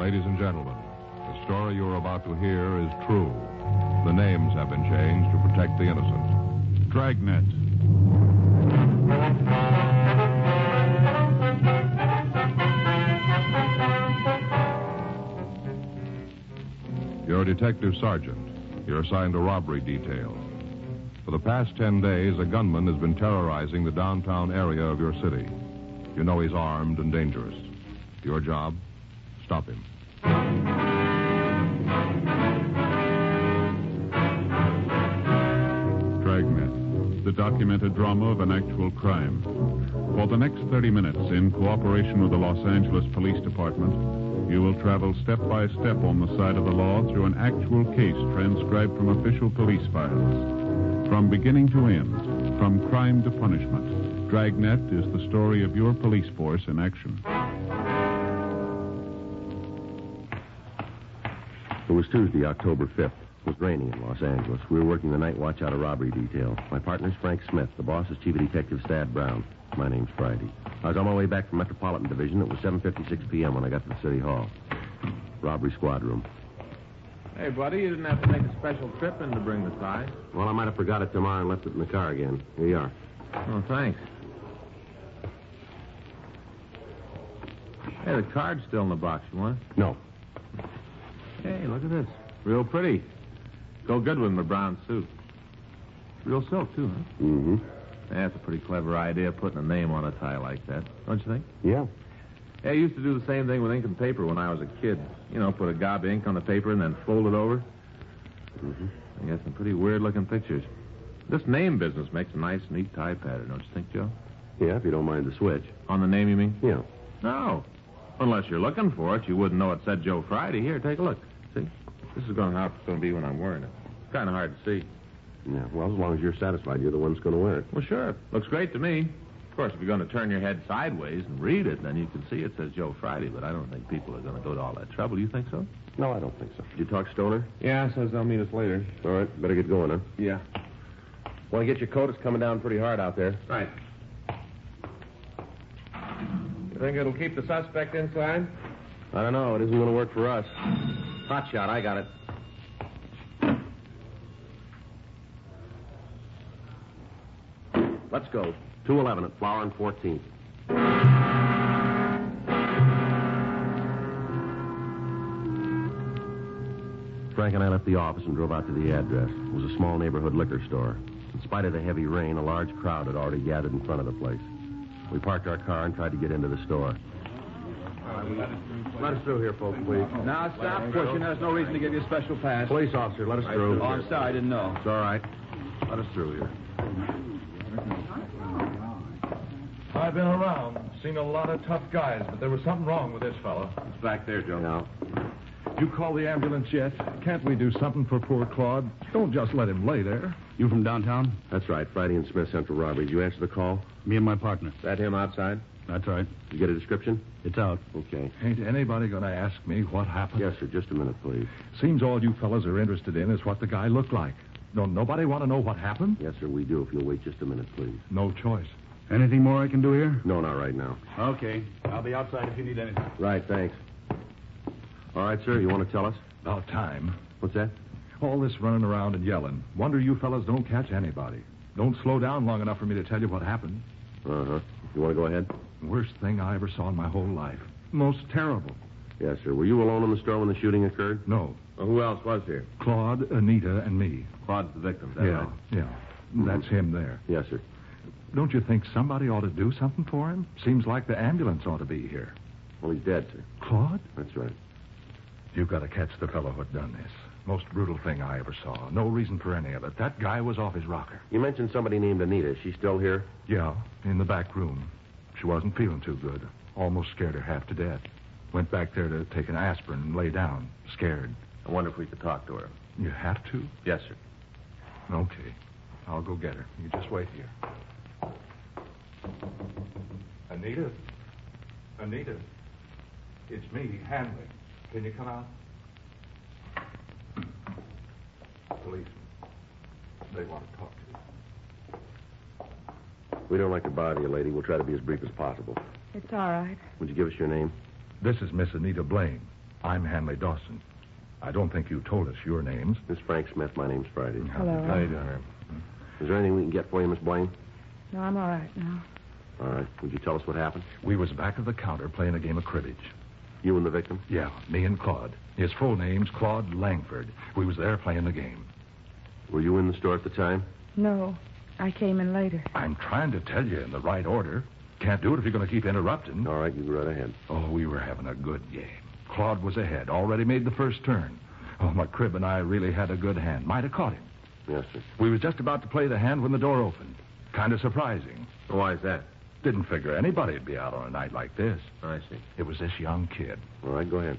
Ladies and gentlemen, the story you're about to hear is true. The names have been changed to protect the innocent. Dragnet. You're a detective sergeant. You're assigned a robbery detail. For the past 10 days, a gunman has been terrorizing the downtown area of your city. You know he's armed and dangerous. Your job? Stop him. Dragnet, the documented drama of an actual crime. For the next 30 minutes, in cooperation with the Los Angeles Police Department, you will travel step by step on the side of the law through an actual case transcribed from official police files. From beginning to end, from crime to punishment, Dragnet is the story of your police force in action. It was Tuesday, October 5th. It was raining in Los Angeles. We were working the night watch out of robbery detail. My partner's Frank Smith. The boss is Chief of Detective Stad Brown. My name's Friday. I was on my way back from Metropolitan Division. It was 7:56 p.m. when I got to the City Hall. Robbery squad room. Hey, buddy, you didn't have to make a special trip in to bring the tie. Well, I might have forgot it tomorrow and left it in the car again. Here you are. Oh, thanks. Hey, the card's still in the box. You want it? No. Hey, look at this. Real pretty. Go good with my brown suit. Real silk, too, huh? Mm-hmm. That's a pretty clever idea, putting a name on a tie like that. Don't you think? Yeah. Yeah, I used to do the same thing with ink and paper when I was a kid. You know, put a gob of ink on the paper and then fold it over. Mm-hmm. I got some pretty weird-looking pictures. This name business makes a nice, neat tie pattern, don't you think, Joe? Yeah, if you don't mind the switch. On the name, you mean? Yeah. No. Unless you're looking for it, you wouldn't know it said Joe Friday. Here, take a look. See? This is how it's going to be when I'm wearing it. It's kind of hard to see. Yeah, well, as long as you're satisfied, you're the one that's going to wear it. Well, sure. Looks great to me. Of course, if you're going to turn your head sideways and read it, then you can see it says Joe Friday, but I don't think people are going to go to all that trouble. You think so? No, I don't think so. Did you talk Stoner? Yeah, says they'll meet us later. All right, better get going, huh? Yeah. Want to get your coat? It's coming down pretty hard out there. Right. You think it'll keep the suspect inside? I don't know. It isn't going to work for us. Hot shot, I got it. Let's go. 211 at Flower and 14th. Frank and I left the office and drove out to the address. It was a small neighborhood liquor store. In spite of the heavy rain, a large crowd had already gathered in front of the place. We parked our car and tried to get into the store. Let us through here, folks, please. Now, stop pushing. There's no reason to give you a special pass. Police officer, let us through. Oh, I'm sorry. I didn't know. It's all right. Let us through here. I've been around, seen a lot of tough guys, but there was something wrong with this fellow. It's back there, Joe. Now. You call the ambulance yet? Can't we do something for poor Claude? Don't just let him lay there. You from downtown? That's right. Friday and Smith Central Robbery. Did you answer the call? Me and my partner. Is that him outside? That's right. Did you get a description? It's out. Okay. Ain't anybody going to ask me what happened? Yes, sir. Just a minute, please. Seems all you fellas are interested in is what the guy looked like. Don't nobody want to know what happened? Yes, sir, we do. If you'll wait just a minute, please. No choice. Anything more I can do here? No, not right now. Okay. I'll be outside if you need anything. Right, thanks. All right, sir, you want to tell us? About time. What's that? All this running around and yelling. Wonder you fellas don't catch anybody. Don't slow down long enough for me to tell you what happened. Uh-huh. You want to go ahead? Worst thing I ever saw in my whole life. Most terrible. Yes, sir. Were you alone in the store when the shooting occurred? No. Well, who else was here? Claude, Anita, and me. Claude's the victim, is that Yeah, right? yeah. That's him there. Yes, sir. Don't you think somebody ought to do something for him? Seems like the ambulance ought to be here. Well, he's dead, sir. Claude? That's right. You've got to catch the fellow who done this. Most brutal thing I ever saw. No reason for any of it. That guy was off his rocker. You mentioned somebody named Anita. Is she still here? Yeah, in the back room. She wasn't feeling too good. Almost scared her half to death. Went back there to take an aspirin and lay down, scared. I wonder if we could talk to her. You have to? Yes, sir. Okay. I'll go get her. You just wait here. Anita? Anita? It's me, Hanley. Can you come out? Policeman. They want to talk to you. We don't like to bother you, lady. We'll try to be as brief as possible. It's all right. Would you give us your name? This is Miss Anita Blaine. I'm Hanley Dawson. I don't think you told us your names. This is Frank Smith. My name's Friday. Hello. How you doing, Herb? Is there anything we can get for you, Miss Blaine? No, I'm all right now. All right. Would you tell us what happened? We was back of the counter playing a game of cribbage. You and the victim? Yeah, me and Claude. His full name's Claude Langford. We was there playing the game. Were you in the store at the time? No, I came in later. I'm trying to tell you in the right order. Can't do it if you're going to keep interrupting. All right, you go right ahead. Oh, we were having a good game. Claude was ahead, already made the first turn. Oh, my crib and I really had a good hand. Might have caught him. Yes, sir. We was just about to play the hand when the door opened. Kind of surprising. Why is that? Didn't figure anybody'd be out on a night like this. I see. It was this young kid. All right, go ahead.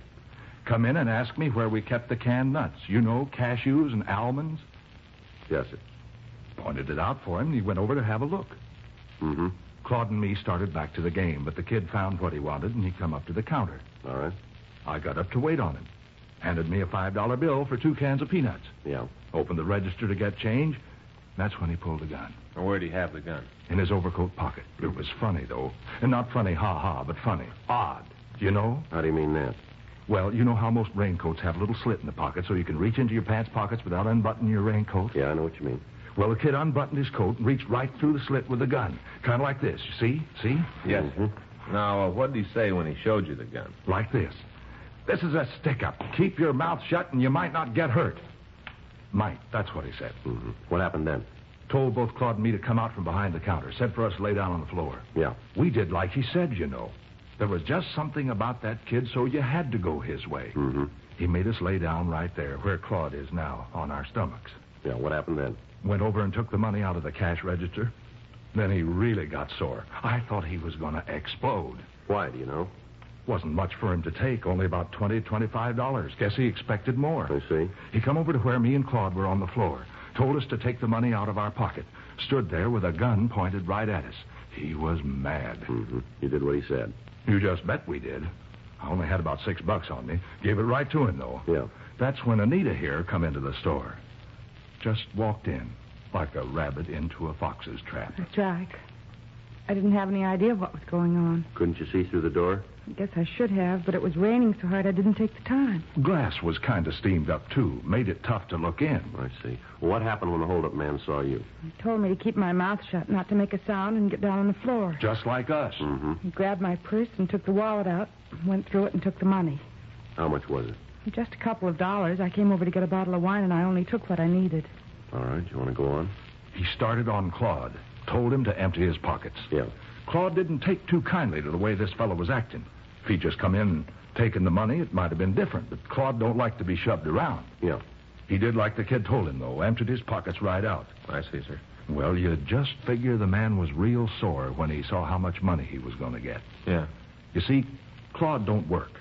Come in and ask me where we kept the canned nuts. You know, cashews and almonds. Yes, sir. Pointed it out for him, and he went over to have a look. Mm-hmm. Claude and me started back to the game, but the kid found what he wanted, and he come up to the counter. All right. I got up to wait on him. Handed me a $5 bill for 2 cans of peanuts. Yeah. Opened the register to get change. That's when he pulled the gun. Well, where'd he have the gun? In his overcoat pocket. It was funny, though. And not funny, ha-ha, but funny. Odd. You know? How do you mean that? Well, you know how most raincoats have a little slit in the pocket so you can reach into your pants pockets without unbuttoning your raincoat? Yeah, I know what you mean. Well, the kid unbuttoned his coat and reached right through the slit with the gun. Kind of like this. You see? Yes. Mm-hmm. Now, what did he say when he showed you the gun? Like this. This is a stick-up. Keep your mouth shut and you might not get hurt. Might. That's what he said. Mm-hmm. What happened then? Told both Claude and me to come out from behind the counter. Said for us to lay down on the floor. Yeah. We did like he said, you know. There was just something about that kid, so you had to go his way. Mm-hmm. He made us lay down right there, where Claude is now, on our stomachs. Yeah, what happened then? Went over and took the money out of the cash register. Then he really got sore. I thought he was going to explode. Why, do you know? Wasn't much for him to take, only about $25. Guess he expected more. I see. He come over to where me and Claude were on the floor. Told us to take the money out of our pocket. Stood there with a gun pointed right at us. He was mad. Mm-hmm. You did what he said. You just bet we did. I only had about $6 on me. Gave it right to him, though. Yeah. That's when Anita here come into the store. Just walked in, like a rabbit into a fox's trap. That's right. I didn't have any idea what was going on. Couldn't you see through the door? I guess I should have, but it was raining so hard I didn't take the time. Glass was kind of steamed up, too. Made it tough to look in. I see. Well, what happened when the hold-up man saw you? He told me to keep my mouth shut, not to make a sound, and get down on the floor. Just like us. Mm-hmm. He grabbed my purse and took the wallet out, went through it and took the money. How much was it? Just a couple of dollars. I came over to get a bottle of wine, and I only took what I needed. All right, you want to go on? He started on Claude. Told him to empty his pockets. Yeah. Claude didn't take too kindly to the way this fellow was acting. If he'd just come in and taken the money, it might have been different. But Claude don't like to be shoved around. Yeah. He did like the kid told him, though. Emptied his pockets right out. I see, sir. Well, you'd just figure the man was real sore when he saw how much money he was going to get. Yeah. You see, Claude don't work.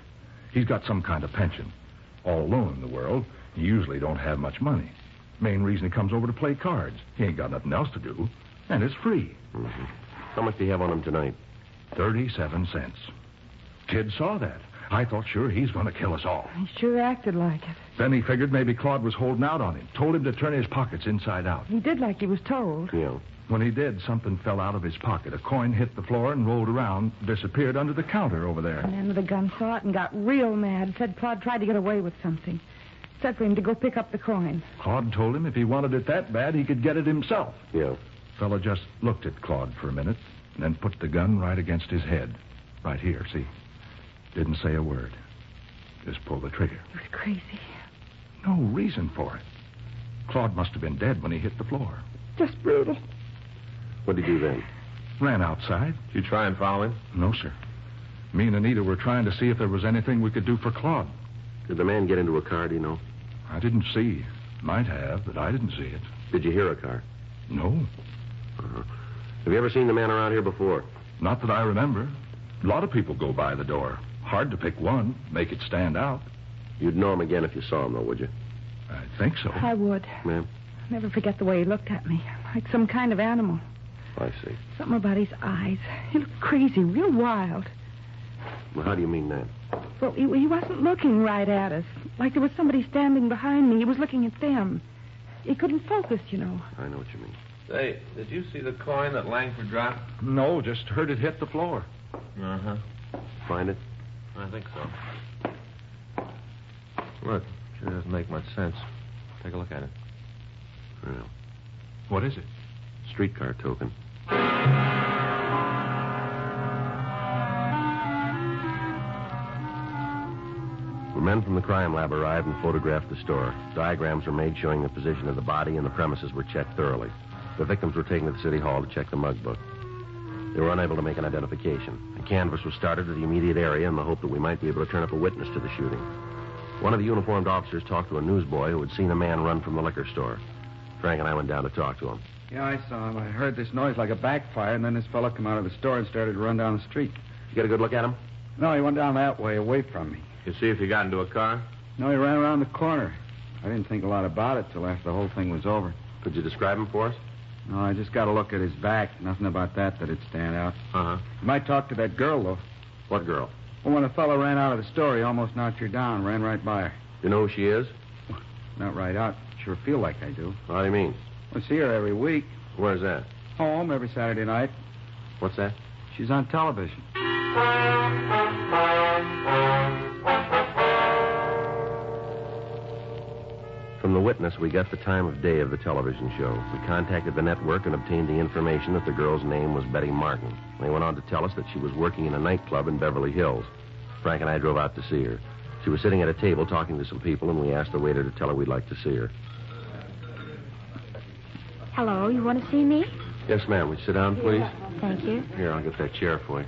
He's got some kind of pension. All alone in the world, he usually don't have much money. Main reason he comes over to play cards. He ain't got nothing else to do. And it's free. Mm-hmm. How much do you have on him tonight? 37 cents. Kid saw that. I thought sure he's going to kill us all. He sure acted like it. Then he figured maybe Claude was holding out on him. Told him to turn his pockets inside out. He did like he was told. Yeah. When he did, something fell out of his pocket. A coin hit the floor and rolled around, disappeared under the counter over there. The man with the gun saw it and got real mad. Said Claude tried to get away with something. Said for him to go pick up the coin. Claude told him if he wanted it that bad, he could get it himself. Yeah. Fella just looked at Claude for a minute, and then put the gun right against his head. Right here, see? Didn't say a word. Just pulled the trigger. He was crazy. No reason for it. Claude must have been dead when he hit the floor. Just brutal. What did you do then? Ran outside. Did you try and follow him? No, sir. Me and Anita were trying to see if there was anything we could do for Claude. Did the man get into a car, do you know? I didn't see. Might have, but I didn't see it. Did you hear a car? No. Uh-huh. Have you ever seen the man around here before? Not that I remember. A lot of people go by the door. Hard to pick one, make it stand out. You'd know him again if you saw him, though, would you? I think so. I would. Ma'am? I'll never forget the way he looked at me. Like some kind of animal. I see. Something about his eyes. He looked crazy, real wild. Well, how do you mean that? Well, he wasn't looking right at us. Like there was somebody standing behind me. He was looking at them. He couldn't focus, you know. I know what you mean. Say, did you see the coin that Langford dropped? No, just heard it hit the floor. Uh-huh. Find it? I think so. Look, sure doesn't make much sense. Take a look at it. Well, What is it? streetcar token. The men from the crime lab arrived and photographed the store. Diagrams were made showing the position of the body, and the premises were checked thoroughly. The victims were taken to the city hall to check the mug book. They were unable to make an identification. A canvass was started to the immediate area in the hope that we might be able to turn up a witness to the shooting. One of the uniformed officers talked to a newsboy who had seen a man run from the liquor store. Frank and I went down to talk to him. Yeah, I saw him. I heard this noise like a backfire, and then this fella come out of the store and started to run down the street. You get a good look at him? No, he went down that way, away from me. You see if he got into a car? No, he ran around the corner. I didn't think a lot about it till after the whole thing was over. Could you describe him for us? No, I just got to look at his back. Nothing about that'd stand out. Uh-huh. You might talk to that girl, though. What girl? Well, when a fellow ran out of the store, he almost knocked her down, ran right by her. You know who she is? Not right out. Sure feel like I do. What do you mean? I see her every week. Where's that? Home every Saturday night. What's that? She's on television. From the witness, we got the time of day of the television show. We contacted the network and obtained the information that the girl's name was Betty Martin. They went on to tell us that she was working in a nightclub in Beverly Hills. Frank and I drove out to see her. She was sitting at a table talking to some people, and we asked the waiter to tell her we'd like to see her. Hello, you want to see me? Yes, ma'am. Would you sit down, please? Thank you. Here, I'll get that chair for you.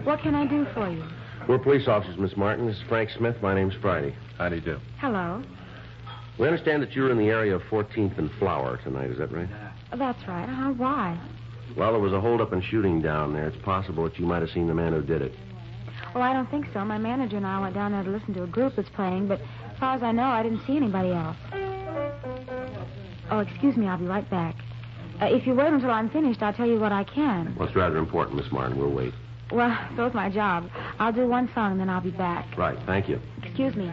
What can I do for you? We're police officers, Miss Martin. This is Frank Smith. My name's Friday. How do you do? Hello. We understand that you're in the area of 14th and Flower tonight. Is that right? That's right. Why? Well, there was a holdup and shooting down there. It's possible that you might have seen the man who did it. Well, I don't think so. My manager and I went down there to listen to a group that's playing, but as far as I know, I didn't see anybody else. Oh, excuse me. I'll be right back. If you wait until I'm finished, I'll tell you what I can. Well, it's rather important, Miss Martin. We'll wait. Well, so's my job. I'll do one song, and then I'll be back. Right. Thank you. Excuse me.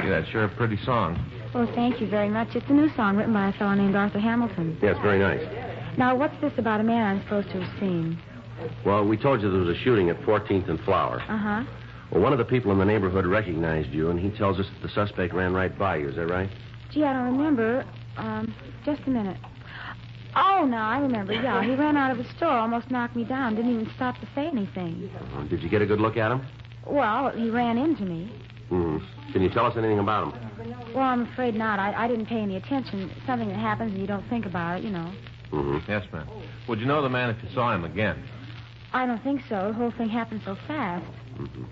That's sure a pretty song. Well, thank you very much. It's a new song written by a fellow named Arthur Hamilton. Yeah, it's very nice. Now, what's this about a man I'm supposed to have seen? Well, we told you there was a shooting at 14th and Flower. Uh-huh. Well, one of the people in the neighborhood recognized you, and he tells us that the suspect ran right by you. Is that right? Gee, I don't remember. Just a minute. Oh, no, I remember. Yeah, he ran out of the store, almost knocked me down, didn't even stop to say anything. Did you get a good look at him? Well, he ran into me. Mm-hmm. Can you tell us anything about him? Well, I'm afraid not. I didn't pay any attention. It's something that happens and you don't think about it, you know. Mm-hmm. Yes, ma'am. Would you know the man if you saw him again? I don't think so. The whole thing happened so fast. Mm-hmm.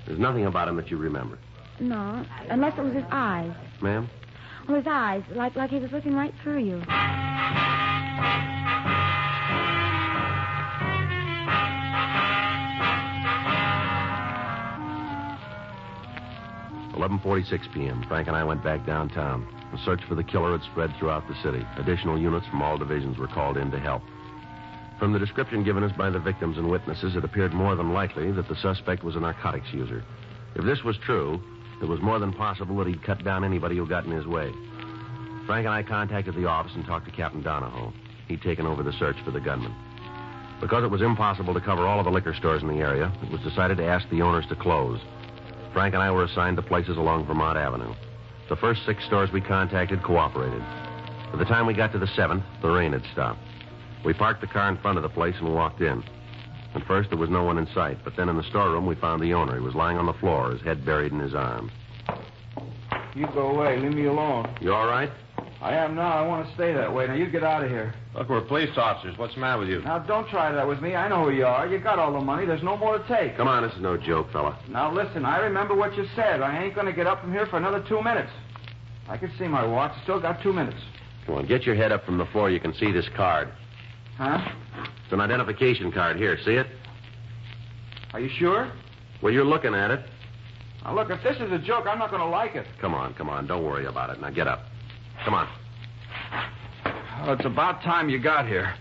There's nothing about him that you remember. No, unless it was his eyes. Ma'am? Well, his eyes, like he was looking right through you. 11:46 p.m. Frank and I went back downtown. The search for the killer had spread throughout the city. Additional units from all divisions were called in to help. From the description given us by the victims and witnesses, it appeared more than likely that the suspect was a narcotics user. If this was true, it was more than possible that he'd cut down anybody who got in his way. Frank and I contacted the office and talked to Captain Donahoe. He'd taken over the search for the gunman. Because it was impossible to cover all of the liquor stores in the area, it was decided to ask the owners to close. Frank and I were assigned to places along Vermont Avenue. The first 6 stores we contacted cooperated. By the time we got to the 7th, the rain had stopped. We parked the car in front of the place and walked in. At first, there was no one in sight, but then in the storeroom, we found the owner. He was lying on the floor, his head buried in his arms. You go away. Leave me alone. You all right? I am now. I want to stay that way. Now, you get out of here. Look, we're police officers. What's the matter with you? Now, don't try that with me. I know who you are. You got all the money. There's no more to take. Come on, this is no joke, fella. Now, listen. I remember what you said. I ain't going to get up from here for another 2 minutes. I can see my watch. Still got 2 minutes. Come on, get your head up from the floor. You can see this card. Huh? It's an identification card. Here, see it? Are you sure? Well, you're looking at it. Now, look, if this is a joke, I'm not going to like it. Come on. Don't worry about it. Now, get up. Come on. Well, it's about time you got here.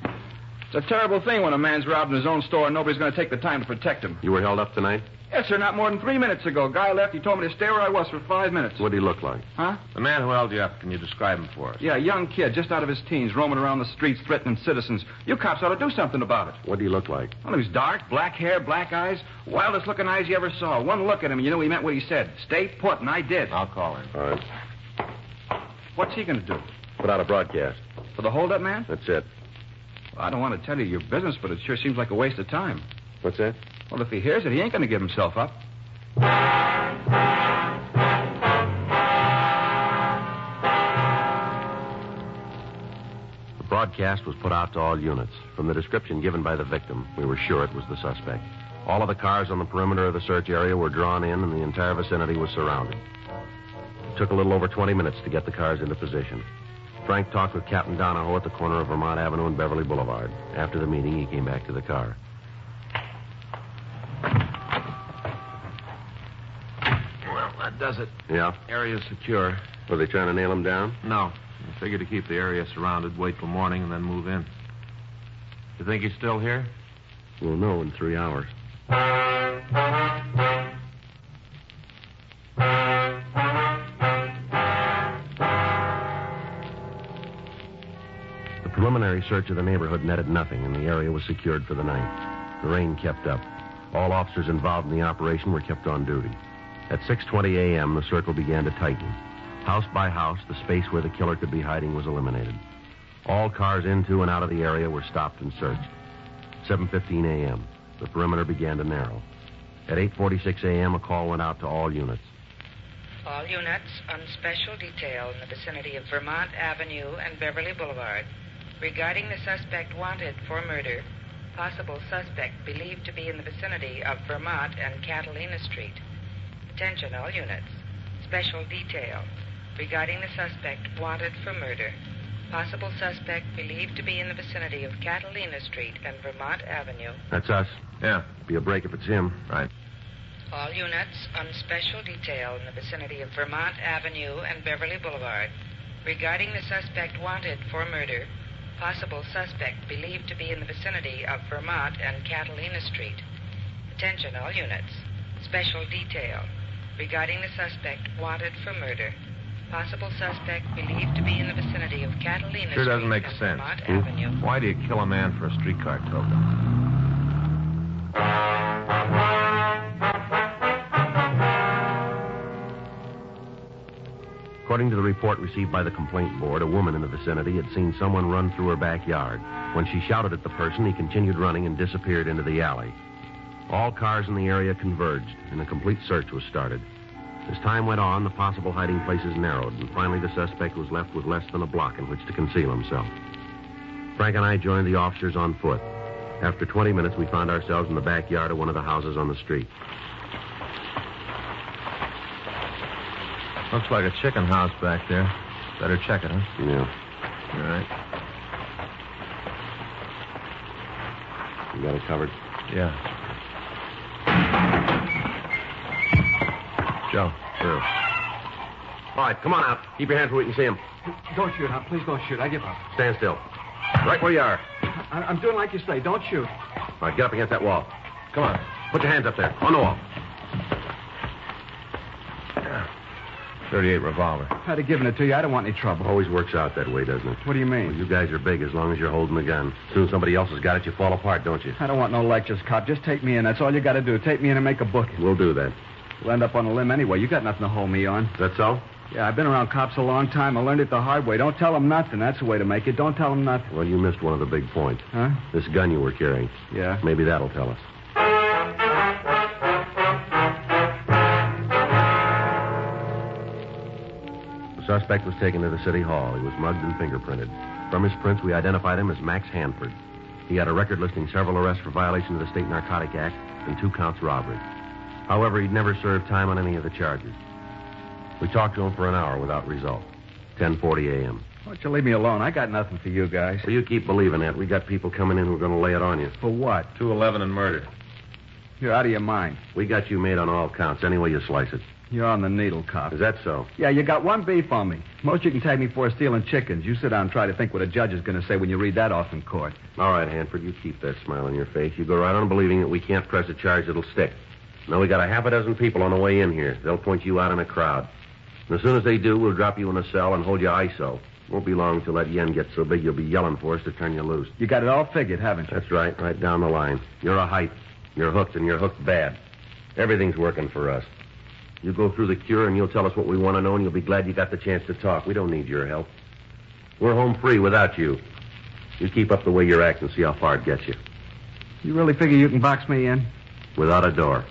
It's a terrible thing when a man's robbed in his own store and nobody's going to take the time to protect him. You were held up tonight? Yes, sir, not more than 3 minutes ago. Guy left. He told me to stay where I was for 5 minutes. What did he look like? Huh? The man who held you up, can you describe him for us? Yeah, a young kid, just out of his teens, roaming around the streets, threatening citizens. You cops ought to do something about it. What did he look like? Well, he was dark, black hair, black eyes, wildest looking eyes you ever saw. One look at him, and you knew he meant what he said. Stay put, and I did. I'll call him. All right. What's he going to do? Put out a broadcast. For the holdup man? That's it. Well, I don't want to tell you your business, but it sure seems like a waste of time. What's that? Well, if he hears it, he ain't going to give himself up. The broadcast was put out to all units. From the description given by the victim, we were sure it was the suspect. All of the cars on the perimeter of the search area were drawn in, and the entire vicinity was surrounded. It took a little over 20 minutes to get the cars into position. Frank talked with Captain Donahoe at the corner of Vermont Avenue and Beverly Boulevard. After the meeting, he came back to the car. Well, that does it. Yeah? Area's secure. Were they trying to nail him down? No. I figured to keep the area surrounded, wait till morning, and then move in. You think he's still here? We'll know in 3 hours. The preliminary search of the neighborhood netted nothing, and the area was secured for the night. The rain kept up. All officers involved in the operation were kept on duty. At 6:20 a.m., the circle began to tighten. House by house, the space where the killer could be hiding was eliminated. All cars into and out of the area were stopped and searched. 7:15 a.m., the perimeter began to narrow. At 8:46 a.m., a call went out to all units. All units on special detail in the vicinity of Vermont Avenue and Beverly Boulevard regarding the suspect wanted for murder, possible suspect believed to be in the vicinity of Vermont and Catalina Street. Attention all units. Special detail regarding the suspect wanted for murder, possible suspect believed to be in the vicinity of Catalina Street and Vermont Avenue. That's us. Yeah. Be a break if it's him. Right. All units on special detail in the vicinity of Vermont Avenue and Beverly Boulevard regarding the suspect wanted for murder, possible suspect believed to be in the vicinity of Vermont and Catalina Street. Attention all units. Special detail regarding the suspect wanted for murder, Possible suspect believed to be in the vicinity of Catalina Sure Street doesn't make and sense. Vermont Avenue. Why do you kill a man for a streetcar token? According to the report received by the complaint board, a woman in the vicinity had seen someone run through her backyard. When she shouted at the person, he continued running and disappeared into the alley. All cars in the area converged, and a complete search was started. As time went on, the possible hiding places narrowed, and finally the suspect was left with less than a block in which to conceal himself. Frank and I joined the officers on foot. After 20 minutes, we found ourselves in the backyard of one of the houses on the street. Looks like a chicken house back there. Better check it, huh? Yeah. All right. You got it covered? Yeah. Joe. Sure. All right, come on out. Keep your hands where we can see him. Don't shoot, huh? Please don't shoot. I give up. Stand still. Right where you are. I'm doing like you say. Don't shoot. All right, get up against that wall. Come on. Put your hands up there, on the wall. 38 revolver. I'd have given it to you. I don't want any trouble. Always works out that way, doesn't it? What do you mean? Well, you guys are big as long as you're holding the gun. As soon as somebody else has got it, you fall apart, don't you? I don't want no lectures, cop. Just take me in. That's all you got to do. Take me in and make a booking. We'll do that. We'll end up on a limb anyway. You got nothing to hold me on. Is that so? Yeah, I've been around cops a long time. I learned it the hard way. Don't tell them nothing. That's the way to make it. Don't tell them nothing. Well, you missed one of the big points. Huh? This gun you were carrying. Yeah. Maybe that'll tell us. The suspect was taken to the city hall. He was mugged and fingerprinted. From his prints, we identified him as Max Hanford. He had a record listing several arrests for violation of the State Narcotic Act and 2 counts robbery. However, he'd never served time on any of the charges. We talked to him for an hour without result. 10:40 a.m. Why don't you leave me alone? I got nothing for you guys. Well, you keep believing that. We got people coming in who are going to lay it on you. For what? 211 and murder. You're out of your mind. We got you made on all counts, any way you slice it. You're on the needle, cop. Is that so? Yeah, you got one beef on me. Most you can tag me for is stealing chickens. You sit down and try to think what a judge is going to say when you read that off in court. All right, Hanford, you keep that smile on your face. You go right on believing that we can't press a charge that'll stick. Now, we got a half a dozen people on the way in here. They'll point you out in a crowd. And as soon as they do, we'll drop you in a cell and hold you ISO. Won't be long till that yen gets so big you'll be yelling for us to turn you loose. You got it all figured, haven't you? That's right down the line. You're a hype. You're hooked, and you're hooked bad. Everything's working for us. You go through the cure, and you'll tell us what we want to know, and you'll be glad you got the chance to talk. We don't need your help. We're home free without you. You keep up the way you're acting, see how far it gets you. You really figure you can box me in? Without a door.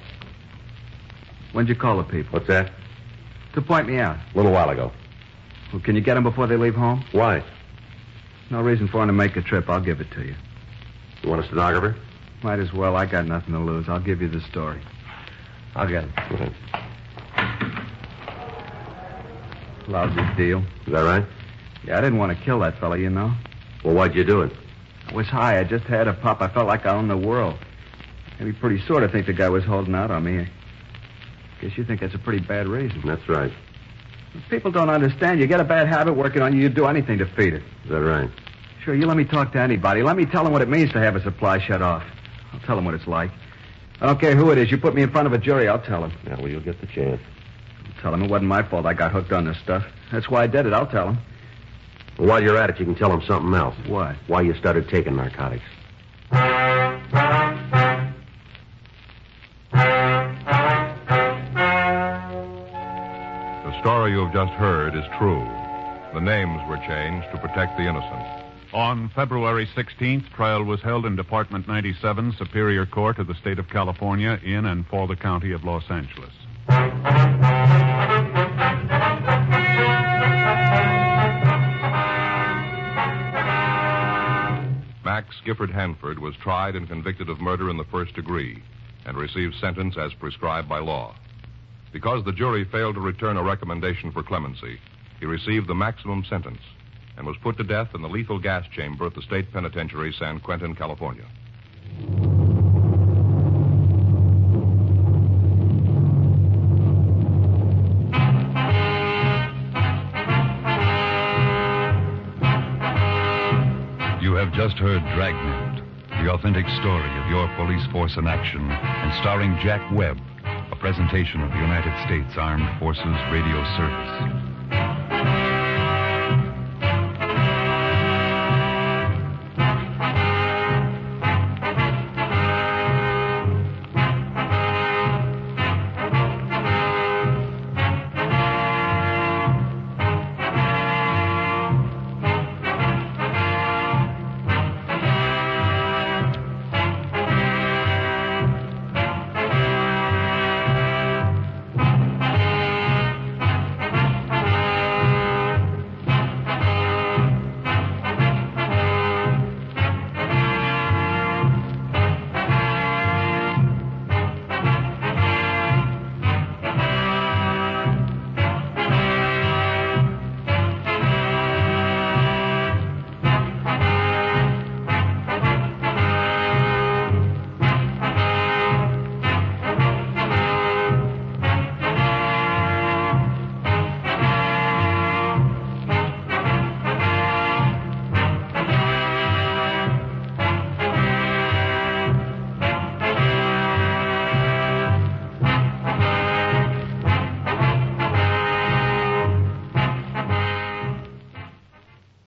When'd you call the people? What's that? To point me out. A little while ago. Well, can you get them before they leave home? Why? No reason for them to make a trip. I'll give it to you. You want a stenographer? Might as well. I got nothing to lose. I'll give you the story. I'll get it. Okay. Lousy deal. Is that right? Yeah, I didn't want to kill that fella, you know. Well, why'd you do it? I was high. I just had a pop. I felt like I owned the world. Maybe pretty sore to think the guy was holding out on me. I guess you think that's a pretty bad reason. That's right. People don't understand. You get a bad habit working on you, you'd do anything to feed it. Is that right? Sure, you let me talk to anybody. Let me tell them what it means to have a supply shut off. I'll tell them what it's like. I don't care who it is. You put me in front of a jury, I'll tell them. Yeah, well, you'll get the chance. I'll tell them it wasn't my fault I got hooked on this stuff. That's why I did it. I'll tell them. Well, while you're at it, you can tell them something else. What? Why you started taking narcotics. The story you have just heard is true. The names were changed to protect the innocent. On February 16th, trial was held in Department 97, Superior Court of the State of California, in and for the County of Los Angeles. Max Gifford Hanford was tried and convicted of murder in the first degree and received sentence as prescribed by law. Because the jury failed to return a recommendation for clemency, he received the maximum sentence and was put to death in the lethal gas chamber at the State Penitentiary, San Quentin, California. You have just heard Dragnet, the authentic story of your police force in action, and starring Jack Webb, a presentation of the United States Armed Forces Radio Service. Thank you.